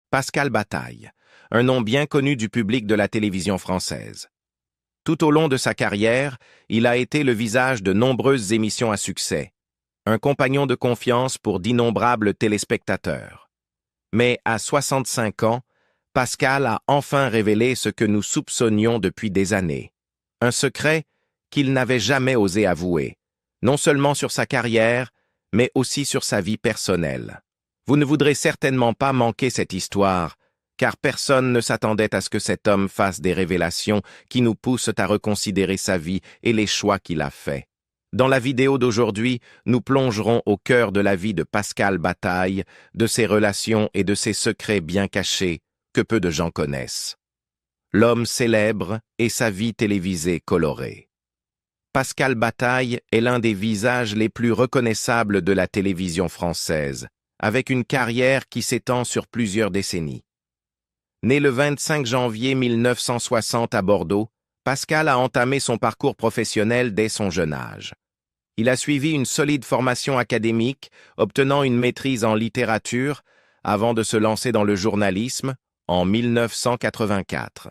Pascal Bataille, un nom bien connu du public de la télévision française. Tout au long de sa carrière, il a été le visage de nombreuses émissions à succès, un compagnon de confiance pour d'innombrables téléspectateurs. Mais à 65 ans, Pascal a enfin révélé ce que nous soupçonnions depuis des années. Un secret qu'il n'avait jamais osé avouer, non seulement sur sa carrière, mais aussi sur sa vie personnelle. Vous ne voudrez certainement pas manquer cette histoire, car personne ne s'attendait à ce que cet homme fasse des révélations qui nous poussent à reconsidérer sa vie et les choix qu'il a faits. Dans la vidéo d'aujourd'hui, nous plongerons au cœur de la vie de Pascal Bataille, de ses relations et de ses secrets bien cachés que peu de gens connaissent. L'homme célèbre et sa vie télévisée colorée. Pascal Bataille est l'un des visages les plus reconnaissables de la télévision française, avec une carrière qui s'étend sur plusieurs décennies. Né le 25 janvier 1960 à Bordeaux, Pascal a entamé son parcours professionnel dès son jeune âge. Il a suivi une solide formation académique, obtenant une maîtrise en littérature, avant de se lancer dans le journalisme en 1984.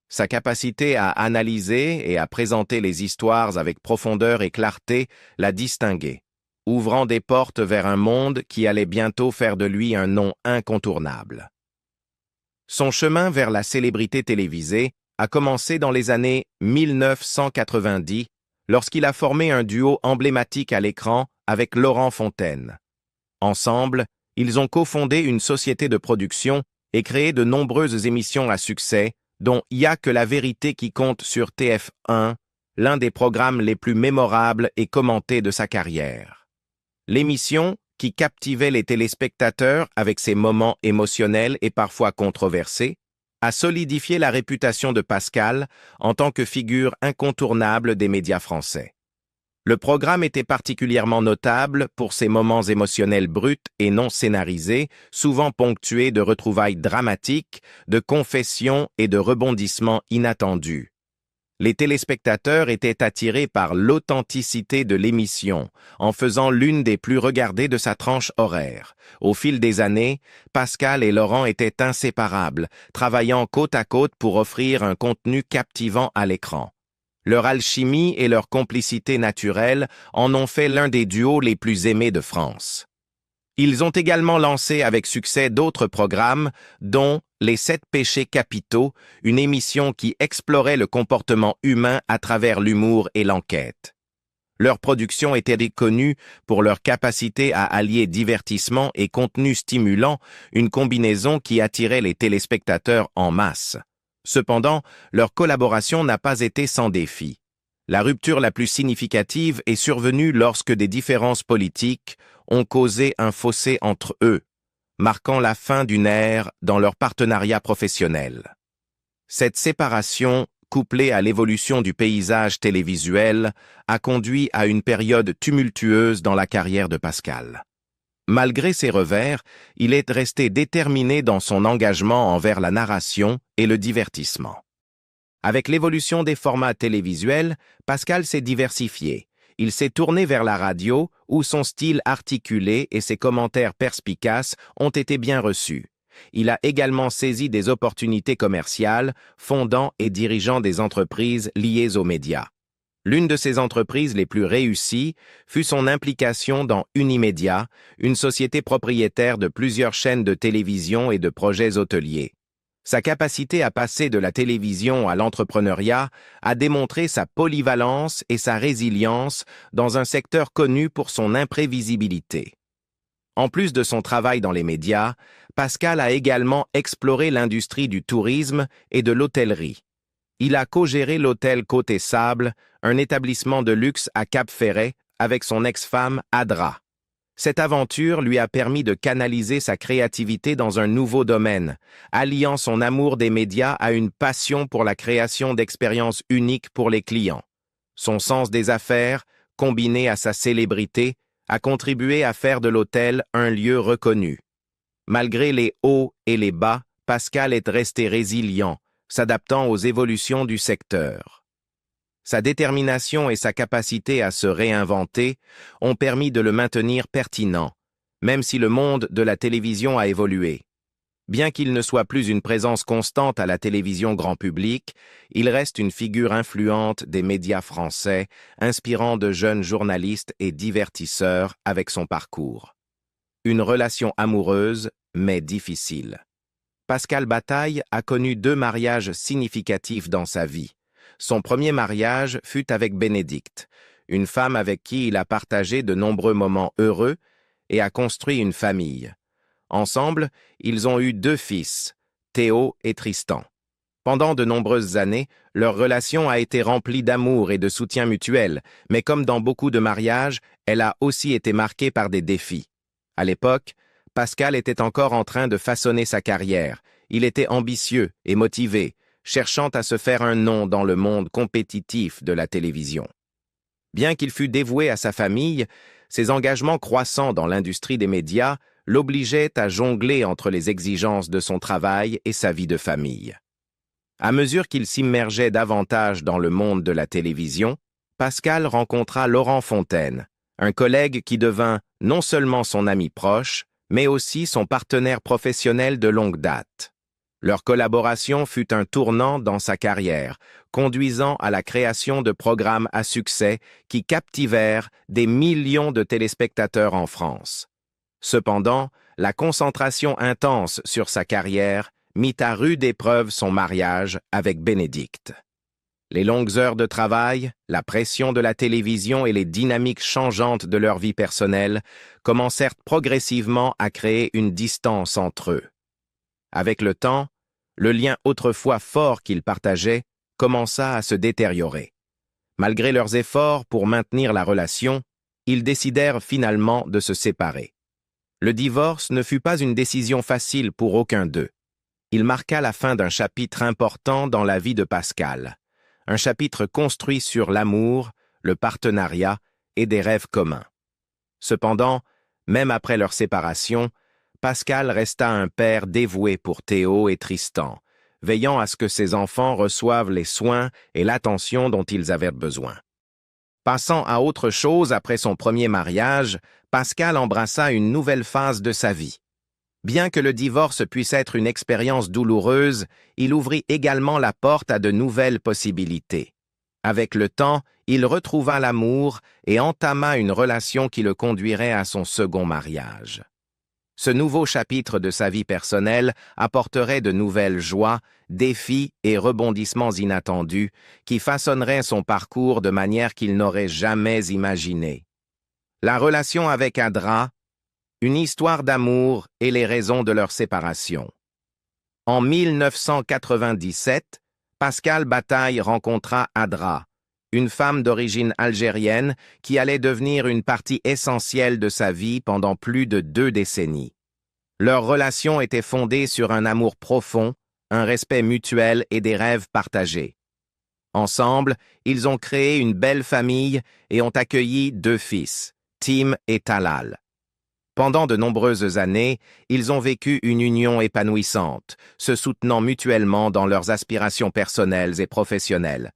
Sa capacité à analyser et à présenter les histoires avec profondeur et clarté l'a distingué, ouvrant des portes vers un monde qui allait bientôt faire de lui un nom incontournable. Son chemin vers la célébrité télévisée a commencé dans les années 1990, lorsqu'il a formé un duo emblématique à l'écran avec Laurent Fontaine. Ensemble, ils ont cofondé une société de production et créé de nombreuses émissions à succès, dont Y a que la vérité qui compte sur TF1, l'un des programmes les plus mémorables et commentés de sa carrière. L'émission, qui captivait les téléspectateurs avec ses moments émotionnels et parfois controversés, a solidifié la réputation de Pascal en tant que figure incontournable des médias français. Le programme était particulièrement notable pour ses moments émotionnels bruts et non scénarisés, souvent ponctués de retrouvailles dramatiques, de confessions et de rebondissements inattendus. Les téléspectateurs étaient attirés par l'authenticité de l'émission, en faisant l'une des plus regardées de sa tranche horaire. Au fil des années, Pascal et Laurent étaient inséparables, travaillant côte à côte pour offrir un contenu captivant à l'écran. Leur alchimie et leur complicité naturelle en ont fait l'un des duos les plus aimés de France. Ils ont également lancé avec succès d'autres programmes, dont Les 7 péchés capitaux, une émission qui explorait le comportement humain à travers l'humour et l'enquête. Leur production était connue pour leur capacité à allier divertissement et contenu stimulant, une combinaison qui attirait les téléspectateurs en masse. Cependant, leur collaboration n'a pas été sans défi. La rupture la plus significative est survenue lorsque des différences politiques ont causé un fossé entre eux, marquant la fin d'une ère dans leur partenariat professionnel. Cette séparation, couplée à l'évolution du paysage télévisuel, a conduit à une période tumultueuse dans la carrière de Pascal. Malgré ses revers, il est resté déterminé dans son engagement envers la narration et le divertissement. Avec l'évolution des formats télévisuels, Pascal s'est diversifié. Il s'est tourné vers la radio, où son style articulé et ses commentaires perspicaces ont été bien reçus. Il a également saisi des opportunités commerciales, fondant et dirigeant des entreprises liées aux médias. L'une de ses entreprises les plus réussies fut son implication dans Unimédia, une société propriétaire de plusieurs chaînes de télévision et de projets hôteliers. Sa capacité à passer de la télévision à l'entrepreneuriat a démontré sa polyvalence et sa résilience dans un secteur connu pour son imprévisibilité. En plus de son travail dans les médias, Pascal a également exploré l'industrie du tourisme et de l'hôtellerie. Il a co-géré l'hôtel Côte et Sable, un établissement de luxe à Cap-Ferret, avec son ex-femme Adra. Cette aventure lui a permis de canaliser sa créativité dans un nouveau domaine, alliant son amour des médias à une passion pour la création d'expériences uniques pour les clients. Son sens des affaires, combiné à sa célébrité, a contribué à faire de l'hôtel un lieu reconnu. Malgré les hauts et les bas, Pascal est resté résilient, s'adaptant aux évolutions du secteur. Sa détermination et sa capacité à se réinventer ont permis de le maintenir pertinent, même si le monde de la télévision a évolué. Bien qu'il ne soit plus une présence constante à la télévision grand public, il reste une figure influente des médias français, inspirant de jeunes journalistes et divertisseurs avec son parcours. Une relation amoureuse, mais difficile. Pascal Bataille a connu 2 mariages significatifs dans sa vie. Son premier mariage fut avec Bénédicte, une femme avec qui il a partagé de nombreux moments heureux et a construit une famille. Ensemble, ils ont eu 2 fils, Théo et Tristan. Pendant de nombreuses années, leur relation a été remplie d'amour et de soutien mutuel, mais comme dans beaucoup de mariages, elle a aussi été marquée par des défis. À l'époque, Pascal était encore en train de façonner sa carrière. Il était ambitieux et motivé, cherchant à se faire un nom dans le monde compétitif de la télévision. Bien qu'il fût dévoué à sa famille, ses engagements croissants dans l'industrie des médias l'obligeaient à jongler entre les exigences de son travail et sa vie de famille. À mesure qu'il s'immergeait davantage dans le monde de la télévision, Pascal rencontra Laurent Fontaine, un collègue qui devint non seulement son ami proche, mais aussi son partenaire professionnel de longue date. Leur collaboration fut un tournant dans sa carrière, conduisant à la création de programmes à succès qui captivèrent des millions de téléspectateurs en France. Cependant, la concentration intense sur sa carrière mit à rude épreuve son mariage avec Bénédicte. Les longues heures de travail, la pression de la télévision et les dynamiques changeantes de leur vie personnelle commencèrent progressivement à créer une distance entre eux. Avec le temps, le lien autrefois fort qu'ils partageaient commença à se détériorer. Malgré leurs efforts pour maintenir la relation, ils décidèrent finalement de se séparer. Le divorce ne fut pas une décision facile pour aucun d'eux. Il marqua la fin d'un chapitre important dans la vie de Pascal, un chapitre construit sur l'amour, le partenariat et des rêves communs. Cependant, même après leur séparation, Pascal resta un père dévoué pour Théo et Tristan, veillant à ce que ses enfants reçoivent les soins et l'attention dont ils avaient besoin. Passant à autre chose après son premier mariage, Pascal embrassa une nouvelle phase de sa vie. Bien que le divorce puisse être une expérience douloureuse, il ouvrit également la porte à de nouvelles possibilités. Avec le temps, il retrouva l'amour et entama une relation qui le conduirait à son second mariage. Ce nouveau chapitre de sa vie personnelle apporterait de nouvelles joies, défis et rebondissements inattendus qui façonneraient son parcours de manière qu'il n'aurait jamais imaginée. La relation avec Adra, une histoire d'amour et les raisons de leur séparation. En 1997, Pascal Bataille rencontra Adra, une femme d'origine algérienne qui allait devenir une partie essentielle de sa vie pendant plus de 2 décennies. Leur relation était fondée sur un amour profond, un respect mutuel et des rêves partagés. Ensemble, ils ont créé une belle famille et ont accueilli 2 fils, Tim et Talal. Pendant de nombreuses années, ils ont vécu une union épanouissante, se soutenant mutuellement dans leurs aspirations personnelles et professionnelles.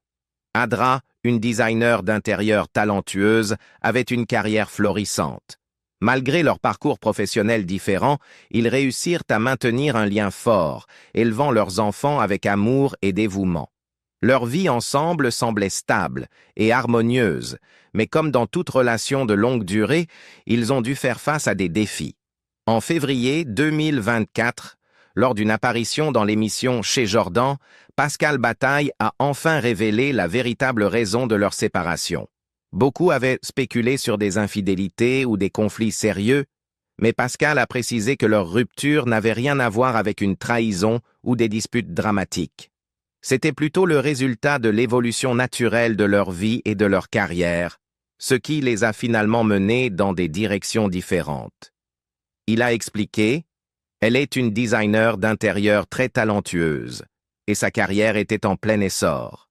Adra, une designer d'intérieur talentueuse, avait une carrière florissante. Malgré leurs parcours professionnels différents, ils réussirent à maintenir un lien fort, élevant leurs enfants avec amour et dévouement. Leur vie ensemble semblait stable et harmonieuse, mais comme dans toute relation de longue durée, ils ont dû faire face à des défis. En février 2024, lors d'une apparition dans l'émission Chez Jordan, Pascal Bataille a enfin révélé la véritable raison de leur séparation. Beaucoup avaient spéculé sur des infidélités ou des conflits sérieux, mais Pascal a précisé que leur rupture n'avait rien à voir avec une trahison ou des disputes dramatiques. C'était plutôt le résultat de l'évolution naturelle de leur vie et de leur carrière, ce qui les a finalement menés dans des directions différentes. Il a expliqué « Elle est une designer d'intérieur très talentueuse, et sa carrière était en plein essor.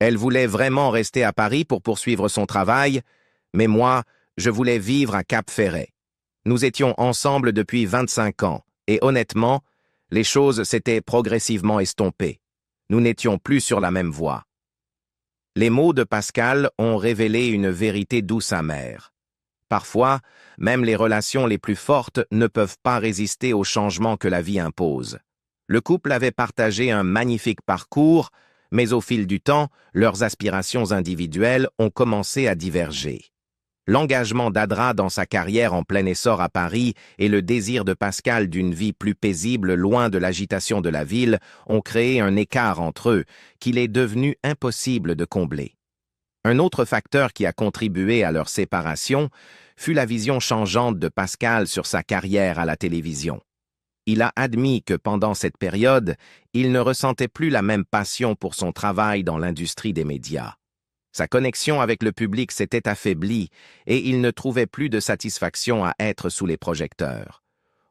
Elle voulait vraiment rester à Paris pour poursuivre son travail, mais moi, je voulais vivre à Cap-Ferret. Nous étions ensemble depuis 25 ans, et honnêtement, les choses s'étaient progressivement estompées. Nous n'étions plus sur la même voie. » Les mots de Pascal ont révélé une vérité douce amère. Parfois, même les relations les plus fortes ne peuvent pas résister aux changements que la vie impose. Le couple avait partagé un magnifique parcours, mais au fil du temps, leurs aspirations individuelles ont commencé à diverger. L'engagement d'Adra dans sa carrière en plein essor à Paris et le désir de Pascal d'une vie plus paisible loin de l'agitation de la ville ont créé un écart entre eux qu'il est devenu impossible de combler. Un autre facteur qui a contribué à leur séparation fut la vision changeante de Pascal sur sa carrière à la télévision. Il a admis que pendant cette période, il ne ressentait plus la même passion pour son travail dans l'industrie des médias. Sa connexion avec le public s'était affaiblie et il ne trouvait plus de satisfaction à être sous les projecteurs.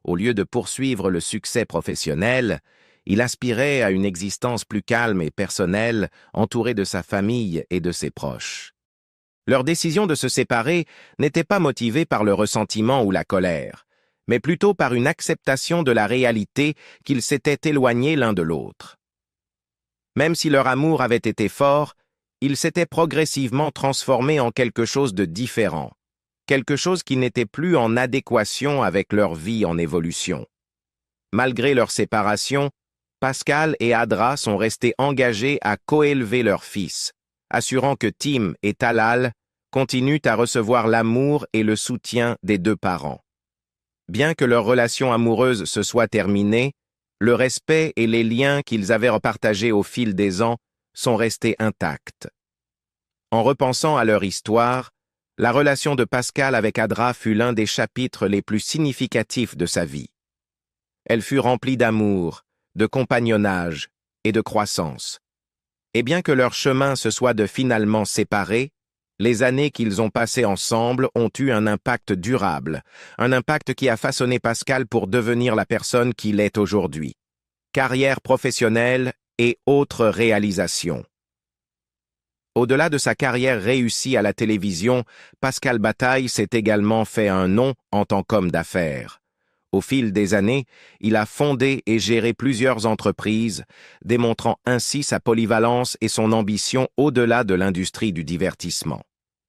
Au lieu de poursuivre le succès professionnel, il aspirait à une existence plus calme et personnelle, entouré de sa famille et de ses proches. Leur décision de se séparer n'était pas motivée par le ressentiment ou la colère, mais plutôt par une acceptation de la réalité qu'ils s'étaient éloignés l'un de l'autre. Même si leur amour avait été fort, il s'était progressivement transformé en quelque chose de différent, quelque chose qui n'était plus en adéquation avec leur vie en évolution. Malgré leur séparation, Pascal et Adra sont restés engagés à coélever leur fils, assurant que Tim et Talal continuent à recevoir l'amour et le soutien des deux parents. Bien que leur relation amoureuse se soit terminée, le respect et les liens qu'ils avaient partagés au fil des ans sont restés intacts. En repensant à leur histoire, la relation de Pascal avec Adra fut l'un des chapitres les plus significatifs de sa vie. Elle fut remplie d'amour, de compagnonnage et de croissance. Et bien que leur chemin se soit finalement séparés, les années qu'ils ont passées ensemble ont eu un impact durable, un impact qui a façonné Pascal pour devenir la personne qu'il est aujourd'hui. Carrière professionnelle et autres réalisations. Au-delà de sa carrière réussie à la télévision, Pascal Bataille s'est également fait un nom en tant qu'homme d'affaires. Au fil des années, il a fondé et géré plusieurs entreprises, démontrant ainsi sa polyvalence et son ambition au-delà de l'industrie du divertissement.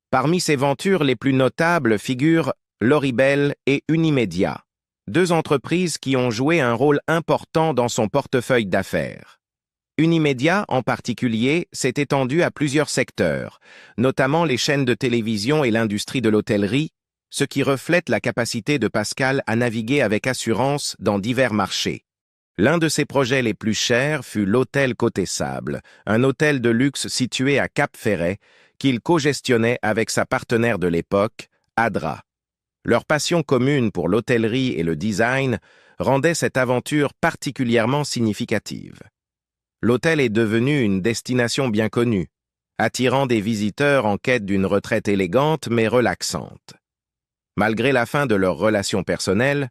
Parmi ses ventures les plus notables figurent Loribel et Unimédia, deux entreprises qui ont joué un rôle important dans son portefeuille d'affaires. Unimédia, en particulier, s'est étendu à plusieurs secteurs, notamment les chaînes de télévision et l'industrie de l'hôtellerie, ce qui reflète la capacité de Pascal à naviguer avec assurance dans divers marchés. L'un de ses projets les plus chers fut l'Hôtel Côté Sable, un hôtel de luxe situé à Cap-Ferret, qu'il co-gestionnait avec sa partenaire de l'époque, Adra. Leur passion commune pour l'hôtellerie et le design rendait cette aventure particulièrement significative. L'hôtel est devenu une destination bien connue, attirant des visiteurs en quête d'une retraite élégante mais relaxante. Malgré la fin de leur relation personnelle,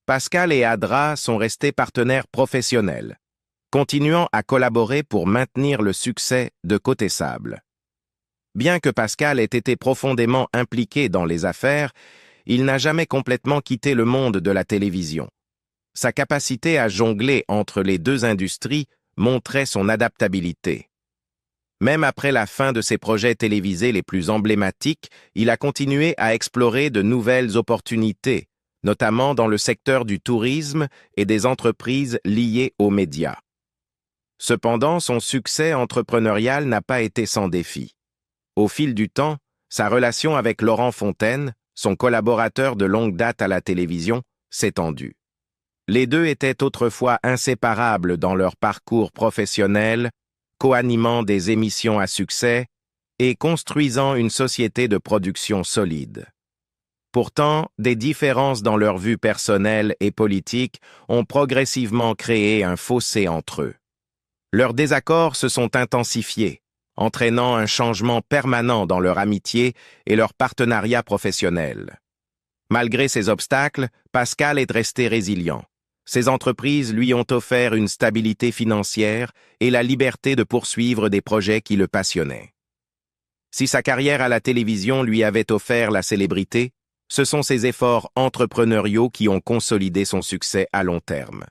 Pascal et Adra sont restés partenaires professionnels, continuant à collaborer pour maintenir le succès de Côté Sable. Bien que Pascal ait été profondément impliqué dans les affaires, il n'a jamais complètement quitté le monde de la télévision. Sa capacité à jongler entre les deux industries montrait son adaptabilité. Même après la fin de ses projets télévisés les plus emblématiques, il a continué à explorer de nouvelles opportunités, notamment dans le secteur du tourisme et des entreprises liées aux médias. Cependant, son succès entrepreneurial n'a pas été sans défi. Au fil du temps, sa relation avec Laurent Fontaine, son collaborateur de longue date à la télévision, s'est tendue. Les deux étaient autrefois inséparables dans leur parcours professionnel, co-animant des émissions à succès et construisant une société de production solide. Pourtant, des différences dans leur vue personnelle et politique ont progressivement créé un fossé entre eux. Leurs désaccords se sont intensifiés, entraînant un changement permanent dans leur amitié et leur partenariat professionnel. Malgré ces obstacles, Pascal est resté résilient. Ces entreprises lui ont offert une stabilité financière et la liberté de poursuivre des projets qui le passionnaient. Si sa carrière à la télévision lui avait offert la célébrité, ce sont ses efforts entrepreneuriaux qui ont consolidé son succès à long terme.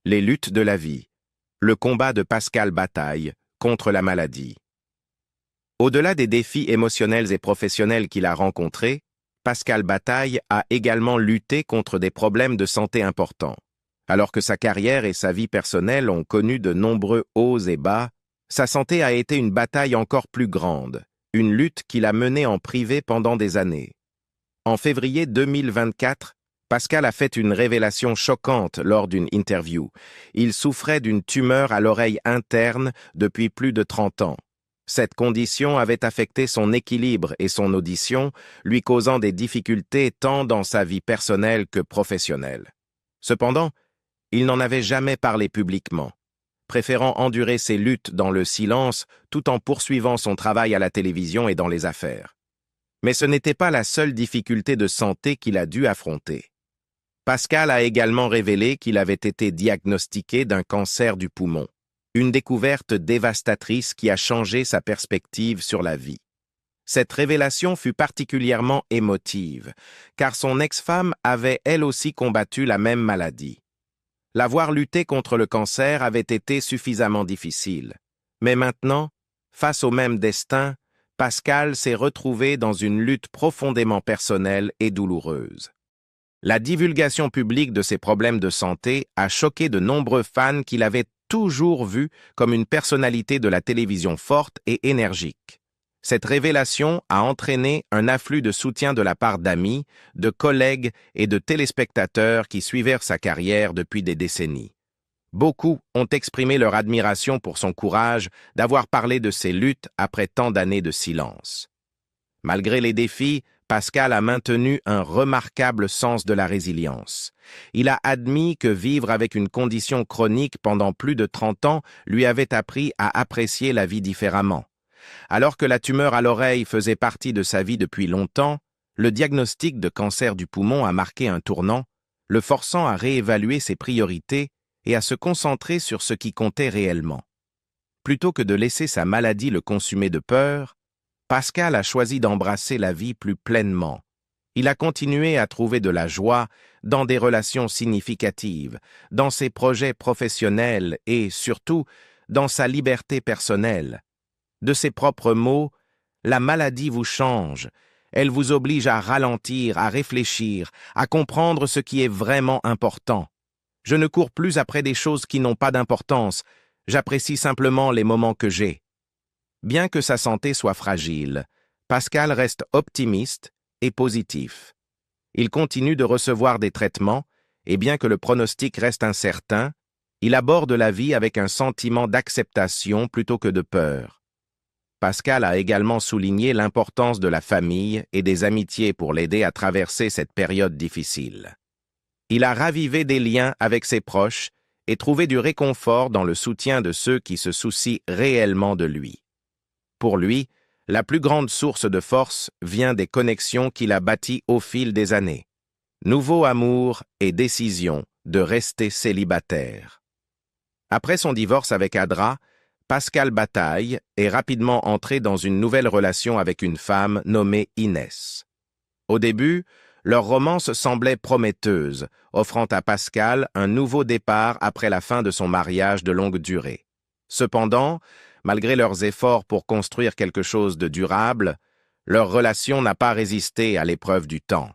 Les luttes de la vie. Le combat de Pascal Bataille contre la maladie. Au-delà des défis émotionnels et professionnels qu'il a rencontrés, Pascal Bataille a également lutté contre des problèmes de santé importants. Alors que sa carrière et sa vie personnelle ont connu de nombreux hauts et bas, sa santé a été une bataille encore plus grande, une lutte qu'il a menée en privé pendant des années. En février 2024, Pascal a fait une révélation choquante lors d'une interview. Il souffrait d'une tumeur à l'oreille interne depuis plus de 30 ans. Cette condition avait affecté son équilibre et son audition, lui causant des difficultés tant dans sa vie personnelle que professionnelle. Cependant, il n'en avait jamais parlé publiquement, préférant endurer ses luttes dans le silence tout en poursuivant son travail à la télévision et dans les affaires. Mais ce n'était pas la seule difficulté de santé qu'il a dû affronter. Pascal a également révélé qu'il avait été diagnostiqué d'un cancer du poumon, une découverte dévastatrice qui a changé sa perspective sur la vie. Cette révélation fut particulièrement émotive, car son ex-femme avait elle aussi combattu la même maladie. L'avoir lutté contre le cancer avait été suffisamment difficile. Mais maintenant, face au même destin, Pascal s'est retrouvé dans une lutte profondément personnelle et douloureuse. La divulgation publique de ses problèmes de santé a choqué de nombreux fans qui l'avaient toujours vu comme une personnalité de la télévision forte et énergique. Cette révélation a entraîné un afflux de soutien de la part d'amis, de collègues et de téléspectateurs qui suivirent sa carrière depuis des décennies. Beaucoup ont exprimé leur admiration pour son courage d'avoir parlé de ses luttes après tant d'années de silence. Malgré les défis, Pascal a maintenu un remarquable sens de la résilience. Il a admis que vivre avec une condition chronique pendant plus de 30 ans lui avait appris à apprécier la vie différemment. Alors que la tumeur à l'oreille faisait partie de sa vie depuis longtemps, le diagnostic de cancer du poumon a marqué un tournant, le forçant à réévaluer ses priorités et à se concentrer sur ce qui comptait réellement. Plutôt que de laisser sa maladie le consumer de peur, Pascal a choisi d'embrasser la vie plus pleinement. Il a continué à trouver de la joie dans des relations significatives, dans ses projets professionnels et, surtout, dans sa liberté personnelle. De ses propres mots, la maladie vous change. Elle vous oblige à ralentir, à réfléchir, à comprendre ce qui est vraiment important. Je ne cours plus après des choses qui n'ont pas d'importance. J'apprécie simplement les moments que j'ai. Bien que sa santé soit fragile, Pascal reste optimiste et positif. Il continue de recevoir des traitements, et bien que le pronostic reste incertain, il aborde la vie avec un sentiment d'acceptation plutôt que de peur. Pascal a également souligné l'importance de la famille et des amitiés pour l'aider à traverser cette période difficile. Il a ravivé des liens avec ses proches et trouvé du réconfort dans le soutien de ceux qui se soucient réellement de lui. Pour lui, la plus grande source de force vient des connexions qu'il a bâties au fil des années. Nouveau amour et décision de rester célibataire. Après son divorce avec Adra, Pascal Bataille est rapidement entré dans une nouvelle relation avec une femme nommée Inès. Au début, leur romance semblait prometteuse, offrant à Pascal un nouveau départ après la fin de son mariage de longue durée. Cependant, malgré leurs efforts pour construire quelque chose de durable, leur relation n'a pas résisté à l'épreuve du temps.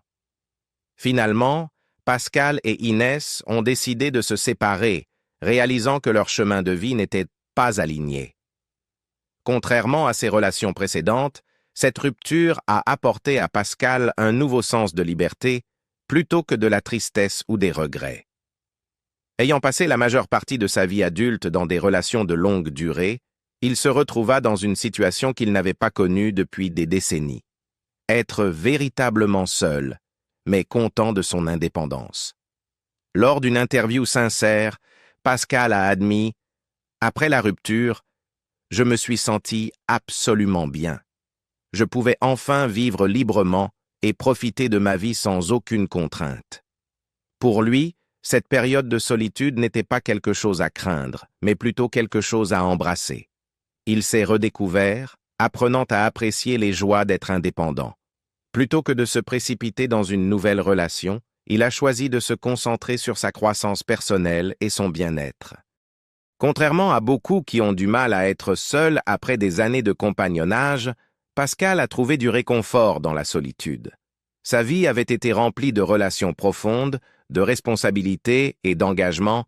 Finalement, Pascal et Inès ont décidé de se séparer, réalisant que leur chemin de vie n'était pas alignés. Contrairement à ses relations précédentes, cette rupture a apporté à Pascal un nouveau sens de liberté, plutôt que de la tristesse ou des regrets. Ayant passé la majeure partie de sa vie adulte dans des relations de longue durée, il se retrouva dans une situation qu'il n'avait pas connue depuis des décennies. Être véritablement seul, mais content de son indépendance. Lors d'une interview sincère, Pascal a admis « Après la rupture, je me suis senti absolument bien. Je pouvais enfin vivre librement et profiter de ma vie sans aucune contrainte. » Pour lui, cette période de solitude n'était pas quelque chose à craindre, mais plutôt quelque chose à embrasser. Il s'est redécouvert, apprenant à apprécier les joies d'être indépendant. Plutôt que de se précipiter dans une nouvelle relation, il a choisi de se concentrer sur sa croissance personnelle et son bien-être. Contrairement à beaucoup qui ont du mal à être seuls après des années de compagnonnage, Pascal a trouvé du réconfort dans la solitude. Sa vie avait été remplie de relations profondes, de responsabilités et d'engagement,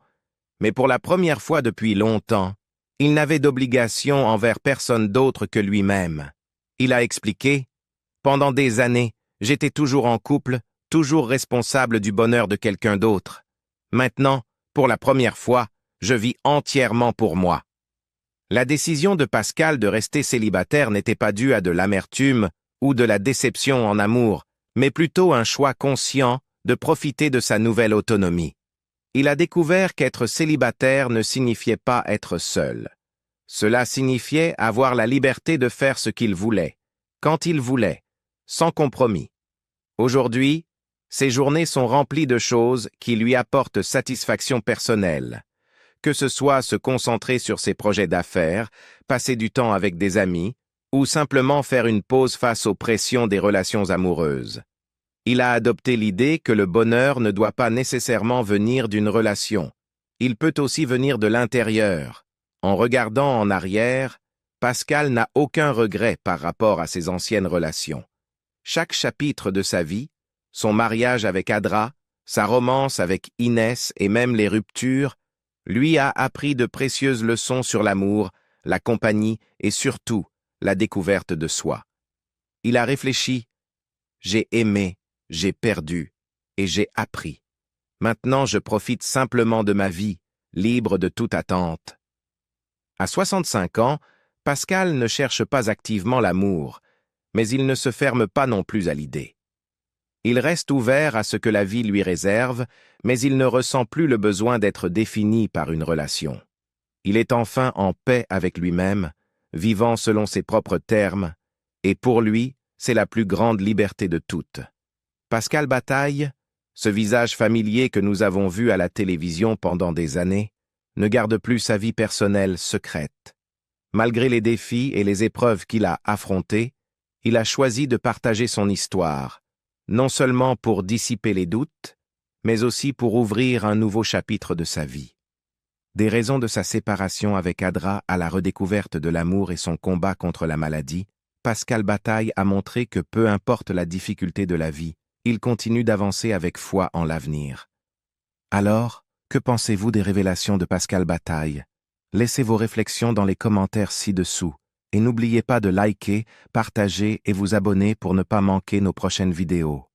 mais pour la première fois depuis longtemps, il n'avait d'obligation envers personne d'autre que lui-même. Il a expliqué, « Pendant des années, j'étais toujours en couple, toujours responsable du bonheur de quelqu'un d'autre. Maintenant, pour la première fois, je vis entièrement pour moi. » La décision de Pascal de rester célibataire n'était pas due à de l'amertume ou de la déception en amour, mais plutôt un choix conscient de profiter de sa nouvelle autonomie. Il a découvert qu'être célibataire ne signifiait pas être seul. Cela signifiait avoir la liberté de faire ce qu'il voulait, quand il voulait, sans compromis. Aujourd'hui, ses journées sont remplies de choses qui lui apportent satisfaction personnelle, que ce soit se concentrer sur ses projets d'affaires, passer du temps avec des amis, ou simplement faire une pause face aux pressions des relations amoureuses. Il a adopté l'idée que le bonheur ne doit pas nécessairement venir d'une relation. Il peut aussi venir de l'intérieur. En regardant en arrière, Pascal n'a aucun regret par rapport à ses anciennes relations. Chaque chapitre de sa vie, son mariage avec Adra, sa romance avec Inès et même les ruptures, lui a appris de précieuses leçons sur l'amour, la compagnie et surtout la découverte de soi. Il a réfléchi, « J'ai aimé, j'ai perdu et j'ai appris. Maintenant je profite simplement de ma vie, libre de toute attente. » À 65 ans, Pascal ne cherche pas activement l'amour, mais il ne se ferme pas non plus à l'idée. Il reste ouvert à ce que la vie lui réserve, mais il ne ressent plus le besoin d'être défini par une relation. Il est enfin en paix avec lui-même, vivant selon ses propres termes, et pour lui, c'est la plus grande liberté de toutes. Pascal Bataille, ce visage familier que nous avons vu à la télévision pendant des années, ne garde plus sa vie personnelle secrète. Malgré les défis et les épreuves qu'il a affrontés, il a choisi de partager son histoire, non seulement pour dissiper les doutes, mais aussi pour ouvrir un nouveau chapitre de sa vie. Des raisons de sa séparation avec Adra à la redécouverte de l'amour et son combat contre la maladie, Pascal Bataille a montré que peu importe la difficulté de la vie, il continue d'avancer avec foi en l'avenir. Alors, que pensez-vous des révélations de Pascal Bataille? Laissez vos réflexions dans les commentaires ci-dessous et n'oubliez pas de liker, partager et vous abonner pour ne pas manquer nos prochaines vidéos.